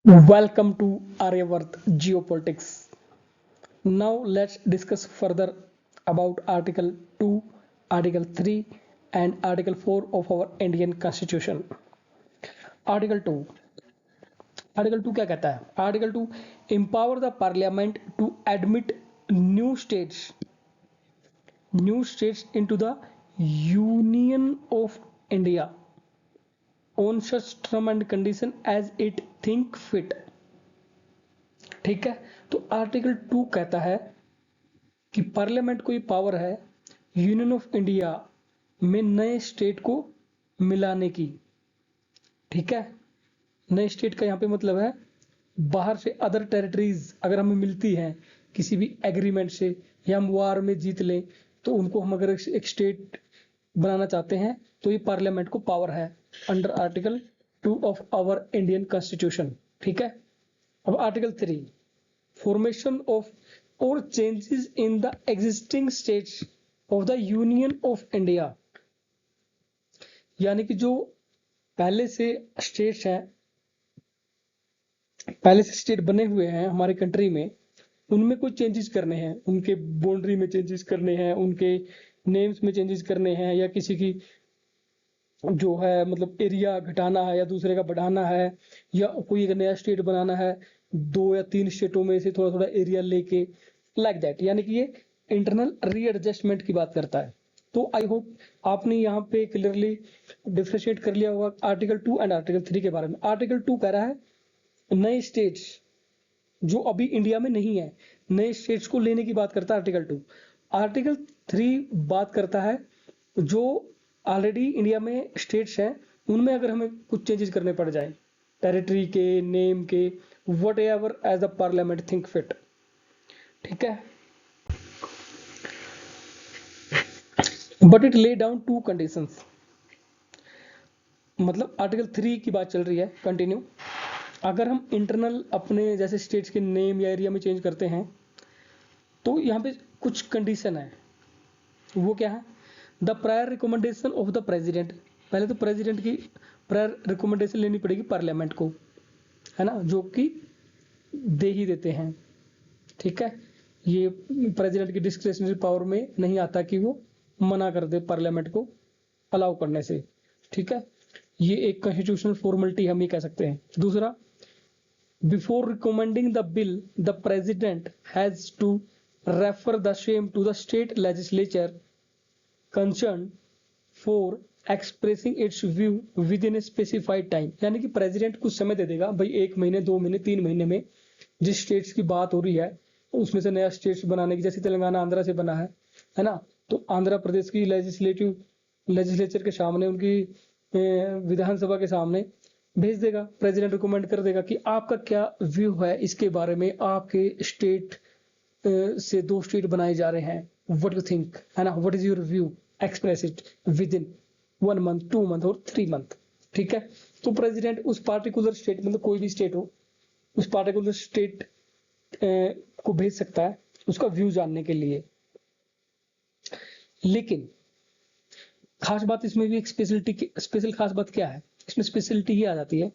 Welcome to Aryavarth Geopolitics. Now let's discuss further about Article 2, Article 3 and Article 4 of our Indian Constitution. Article 2. Article 2 क्या कहता है? Article 2 empower the parliament to admit new states into the Union of India on such term and condition as it think fit. ठीक है, तो article 2 कहता है कि parliament को ये पावर है यूनियन ऑफ इंडिया में नए स्टेट को मिलाने की। ठीक है, नए स्टेट का यहाँ पे मतलब है बाहर से अदर टेरिटरीज अगर हमें मिलती हैं किसी भी एग्रीमेंट से या हम वार में जीत लें तो उनको हम अगर एक स्टेट बनाना चाहते हैं तो ये पार्लियामेंट को पावर है under article 2 of our Indian constitution. ठीक है, अब आर्टिकल 3 फॉर्मेशन ऑफ और changes in the existing states of the union of India, यानी कि जो पहले से स्टेट्स हैं, पहले से स्टेट बने हुए हैं हमारे कंट्री में, उनमें कोई चेंजेस करने हैं, उनके बाउंड्री में चेंजेस करने हैं, उनके नेम्स में चेंजेस करने हैं, या किसी की जो है मतलब एरिया घटाना है या दूसरे का बढ़ाना है, या कोई एक नया स्टेट बनाना है 2 या 3 स्टेटों में से थोड़ा थोड़ा एरिया लेके लाइक दैट, यानी कि ये इंटरनल रीएडजस्टमेंट की बात करता है। तो आई होप आपने यहाँ पे क्लियरली डिफरेंशिएट कर लिया होगा आर्टिकल 2 एंड आर्टिकल 3 के बारे में। आर्टिकल 2 कह रहा है नए स्टेट्स जो अभी इंडिया में नहीं है, नए स्टेट्स को लेने की बात करता है आर्टिकल 2। आर्टिकल 3 बात करता है जो ऑलरेडी इंडिया में स्टेट्स हैं उनमें अगर हमें कुछ चेंजेस करने पड़ जाए टेरिटरी के, नेम के, whatever as the parliament think fit. ठीक है, but it lay down 2 conditions. मतलब आर्टिकल 3 की बात चल रही है कंटिन्यू। अगर हम इंटरनल अपने जैसे स्टेट्स के नेम या एरिया में चेंज करते हैं तो यहाँ पे कुछ कंडीशन है। वो क्या है? The prior recommendation of the president. पहले तो प्रेसिडेंट की प्रायर रिकमेंडेशन लेनी पड़ेगी पार्लियामेंट को, है ना, जो कि दे ही देते हैं। ठीक है, ये प्रेसिडेंट की डिस्क्रिशनरी पावर में नहीं आता कि वो मना कर दे पार्लियामेंट को अलाउ करने से। ठीक है, ये एक कॉन्स्टिट्यूशनल फॉर्मेलिटी हम ये कह सकते हैं। दूसरा, before recommending the bill the president has to refer the same to the state legislature concern for expressing its view within a specified time. यानी कि प्रेसिडेंट कुछ समय दे देगा, भाई 1 महीने, 2 महीने, 3 महीने में जिस स्टेट्स की बात हो रही है उसमें से नया स्टेट्स बनाने की, जैसे तेलंगाना आंध्रा से बना है ना, तो आंध्र प्रदेश की लेजिस्लेचर के सामने, उनकी विधानसभा के सामने भेज देगा, प्रेसिडेंट रिकमेंड कर देगा कि आपका क्या व्यू है इसके बारे में, आपके स्टेट से 2 स्टेट बनाए जा रहे हैं, व्हाट यू थिंक, है ना, what is your view, express it with in 1 month, 2 month और 3 मंथ। ठीक है, तो प्रेसिडेंट उस पार्टिकुलर स्टेट, मतलब कोई भी स्टेट हो, उस पार्टिकुलर स्टेट को भेज सकता है उसका व्यू जानने के लिए। लेकिन खास बात इसमें भी एक स्पेशल खास बात क्या है, इसमें स्पेशलिटी ये आ जाती है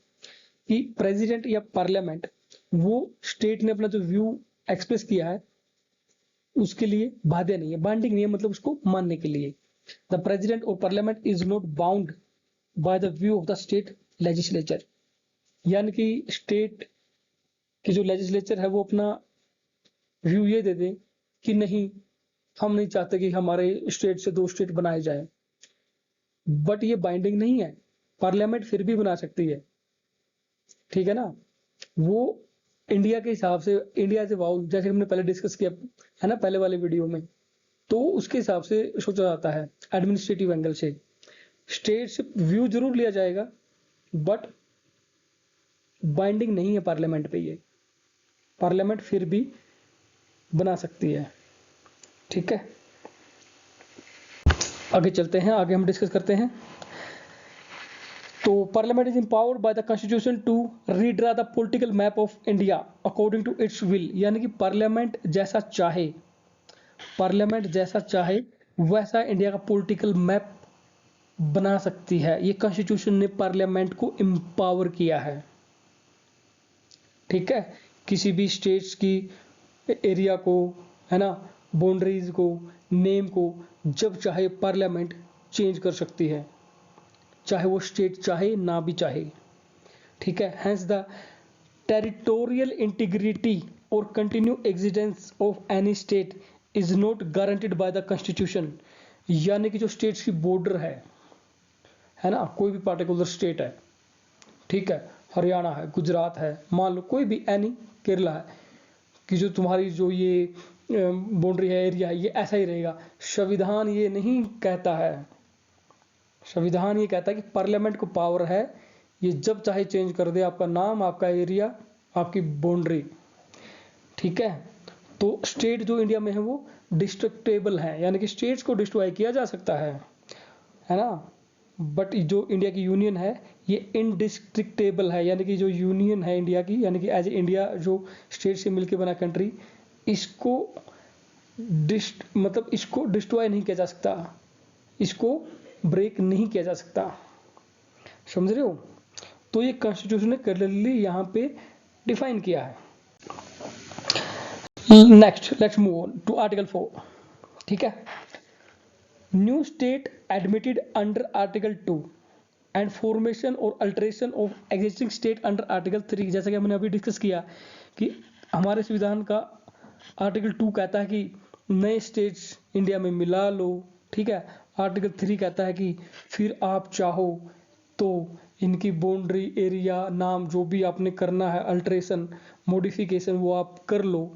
कि प्रेसिडेंट या पार्लियामेंट वो स्टेट ने अपना जो व्यू एक्सप्रेस किया है उसके लिए बाध्य नहीं है, बाइंडिंग नहीं है, मतलब उसको मानने के लिए। द प्रेसिडेंट और parliament is not bound by the view of the state legislature. यानी कि स्टेट की जो लेजिस्लेचर है वो अपना व्यू ये दे दे कि नहीं, हम नहीं चाहते कि हमारे स्टेट से 2 स्टेट बनाए जाए, बट ये बाइंडिंग नहीं है, पार्लियामेंट फिर भी बना सकती है। ठीक है ना, वो इंडिया के हिसाब से, इंडिया से वाउल जैसे हमने पहले डिस्कस किया है ना पहले वाले वीडियो में, तो उसके हिसाब से सोचा जाता है एडमिनिस्ट्रेटिव एंगल से। स्टेट से व्यू जरूर लिया जाएगा बट बाइंडिंग नहीं है पार्लियामेंट पे, ये पार्लियामेंट फिर भी बना सकती है। ठीक है, आगे चलते हैं, आगे हम डिस्कस करते हैं। तो parliament is empowered by the constitution to redraw the political map of India according to its will. यानी कि पार्लियामेंट जैसा चाहे वैसा इंडिया का पॉलिटिकल मैप बना सकती है। ये कॉन्स्टिट्यूशन ने पार्लियामेंट को एम्पावर किया है। ठीक है, किसी भी स्टेट्स की एरिया को, है ना, बाउंड्रीज को, नेम को जब चाहे पार्लियामेंट चेंज कर सकती है, चाहे वो स्टेट चाहे ना भी चाहे। ठीक है, हैंस द टेरिटोरियल इंटीग्रिटी और continue existence of any state is not guaranteed bye the constitution. यानी कि जो स्टेट्स की बॉर्डर है ना, कोई भी पार्टिकुलर स्टेट है, ठीक है, हरियाणा है, गुजरात है, मान लो कोई भी एनी, केरला है, कि जो तुम्हारी जो ये बाउंड्री है, एरिया है, ये ऐसा ही रहेगा। संविधान ये नहीं कहता है, संविधान ये कहता है कि पार्लियामेंट को पावर है, ये जब चाहे चेंज कर दे आपका नाम, आपका एरिया, आपकी बाउंड्री। ठीक है, तो स्टेट जो इंडिया में है वो डिस्ट्रक्टेबल है, यानी कि स्टेट्स को डिस्ट्रॉय किया जा सकता है ना, बट जो इंडिया की यूनियन है ये इनडिस्ट्रिक्टेबल है, यानी कि जो यूनियन है इंडिया की, यानी कि एज इंडिया जो स्टेट से मिलकर बना कंट्री, इसको मतलब इसको डिस्ट्रॉय नहीं किया जा सकता, इसको ब्रेक नहीं किया जा सकता। समझ रहे हो? तो ये कॉन्स्टिट्यूशन ने क्लियरली यहाँ पे डिफाइन किया है। Next let's move on to article 4। ठीक है, new state admitted under article 2 and formation और alteration of existing state under article 3। जैसा कि हमने अभी डिस्कस किया कि हमारे संविधान का आर्टिकल 2 कहता है कि नए स्टेट्स इंडिया में मिला लो। ठीक है, आर्टिकल 3 कहता है कि फिर आप चाहो तो इनकी बाउंड्री, एरिया, नाम जो भी आपने करना है, अल्टरेशन, मॉडिफिकेशन, वो आप कर लो।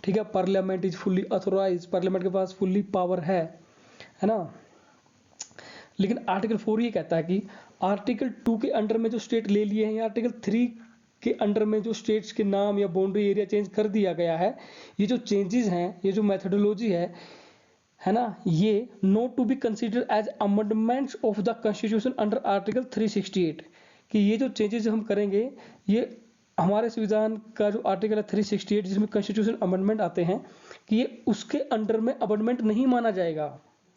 ठीक है, parliament is fully authorise, parliament के पास फुल्ली पावर है ना। लेकिन आर्टिकल 4 ये कहता है कि आर्टिकल 2 के अंडर में जो स्टेट ले लिए हैं या आर्टिकल 3 के अंडर में जो स्टेट्स के नाम या बाउंड्री, एरिया चेंज कर दिया गया है, ये जो चेंजेस हैं, ये जो मेथोडोलॉजी है ना, ये not to be considered as amendments of the constitution under article 368, कि ये जो चेंजेस हम करेंगे ये हमारे संविधान का जो आर्टिकल है 368 जिसमें कॉन्स्टिट्यूशन अमेंडमेंट आते हैं, कि ये उसके अंडर में अमेंडमेंट नहीं माना जाएगा।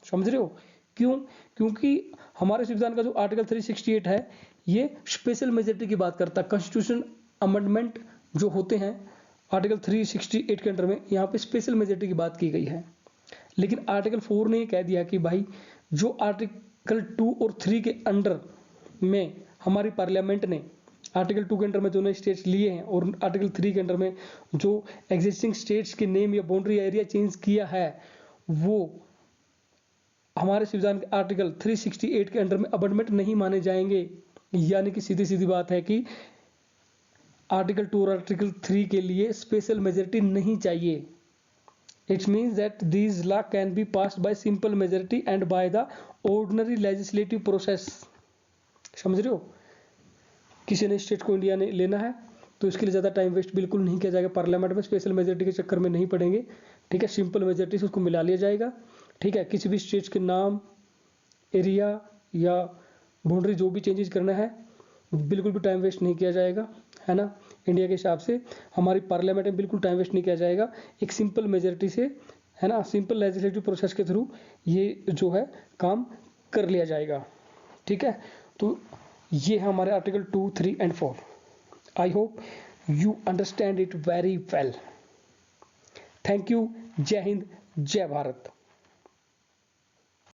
समझ रहे हो? क्यों? क्योंकि हमारे संविधान का जो आर्टिकल 368 है ये स्पेशल मेजोरिटी की बात करता है। कॉन्स्टिट्यूशन अमेंडमेंट जो होते हैं आर्टिकल 368 के अंडर में, यहाँ पे स्पेशल मेजोरिटी की बात की गई है। लेकिन आर्टिकल 4 ने कह दिया कि भाई जो आर्टिकल 2 और 3 के अंडर में हमारी पार्लियामेंट ने आर्टिकल 2 के अंडर में जो नए स्टेट्स लिए हैं और आर्टिकल 3 के अंडर में जो एग्जिस्टिंग स्टेट्स के नेम या बाउंड्री एरिया चेंज किया है, वो हमारे संविधान के आर्टिकल 368 के अंडर में अमेंडमेंट नहीं माने जाएंगे। यानी कि सीधी सीधी बात है कि आर्टिकल 2 और आर्टिकल 3 के लिए स्पेशल मेजोरिटी नहीं चाहिए। It means that these law can be passed by simple majority and by the ordinary legislative process। समझ रहे हो? किसी ने स्टेट को इंडिया ने लेना है तो इसके लिए ज़्यादा टाइम वेस्ट बिल्कुल नहीं किया जाएगा, पार्लियामेंट में स्पेशल मेजोरिटी के चक्कर में नहीं पड़ेंगे। ठीक है, सिंपल मेजोरिटी से उसको मिला लिया जाएगा। ठीक है, किसी भी स्टेट्स के नाम, एरिया या बाउंड्री जो भी चेंजेस करना है बिल्कुल भी टाइम वेस्ट नहीं किया जाएगा, है ना। इंडिया के हिसाब से हमारी पार्लियामेंट में बिल्कुल टाइम वेस्ट नहीं किया जाएगा, एक सिंपल मेजोरिटी से, है ना, सिंपल लेजिस्लेटिव प्रोसेस के थ्रू ये जो है काम कर लिया जाएगा। ठीक है, तो ये है हमारे article 2, 3 and 4। I hope you understand it very well. Thank you. जय हिंद, जय भारत।